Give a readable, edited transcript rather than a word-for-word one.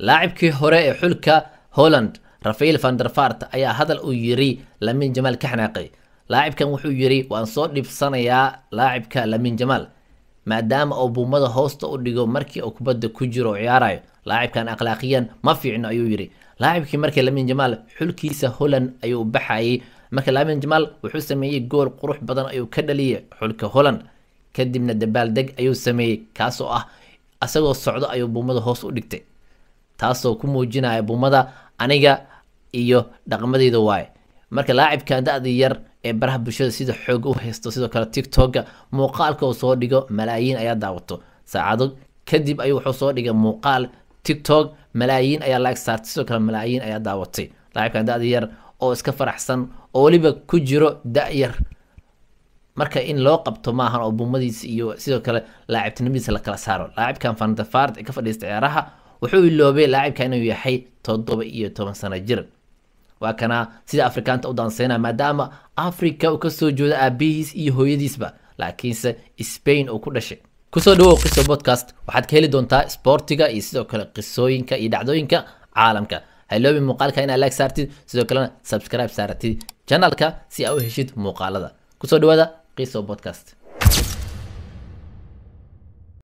لاعبkii hore ee xulka Holland Rafael van der Vaart ayaa hadal u yiri Lamine Yamal ka xanaaqay laacibkan wuxuu yiri waan soo dhibsanayaa laacibka Lamine Yamal maadaama uu buumada hoosta u dhigo markii uu kubadda ku jiro ciyaarayo laacibkan akhlaaqiyan ma fiicno ayuu yiri laacibkii markii Lamine Yamal xulkiisa Holland ayuu baxayay marka Lamine Yamal wuxuu sameeyay gool qurux badan ayuu ka dhaliyay xulka Holland kadibna dabaaldeg ayuu sameeyay kaasoo ah asagoo socdo ayuu buumada hoos u dhigtay taasoo ku muujinaya buumada aniga iyo dhaqamadeyda waay marka laacibkan da'da yar ee baraha bulshada sida xoog u haysto sidoo kale TikTok muuqaalka uu soo dhigo malaayiin ayaa daawato saacado kadib ayuu wuxuu soo dhigay muuqaal TikTok malaayiin ayaa like saartay sidoo kale malaayiin ayaa daawatay laacibkan da'da yar oo iska faraxsan oo waliba ku jiro da'yar marka in loo qabto maahan oo buumadiisa iyo sidoo kale laacibtinimadiisa la kala saaro laacibkan Van der Vaart ee ka fadhiistay ciyaaraha wuxuu iloobay laacibkan inuu yahay 17 sano jir waa kana sida Afrikaanta u danseena maadaama Afrika uu ka soo jeedo aabihiis iyo hooyadiisba laakiinse Spain uu ku dhashay kusoo dhawow qiso podcast waxaad ka heli doontaa sportiga iyo sidoo kale qisooyinka iyo dhacdooyinka caalamka haloobi muuqaalka inaad like saartid sidoo kalena subscribe saartid channelka si aad u heshid muuqaalada kusoo dhawaada qiso podcast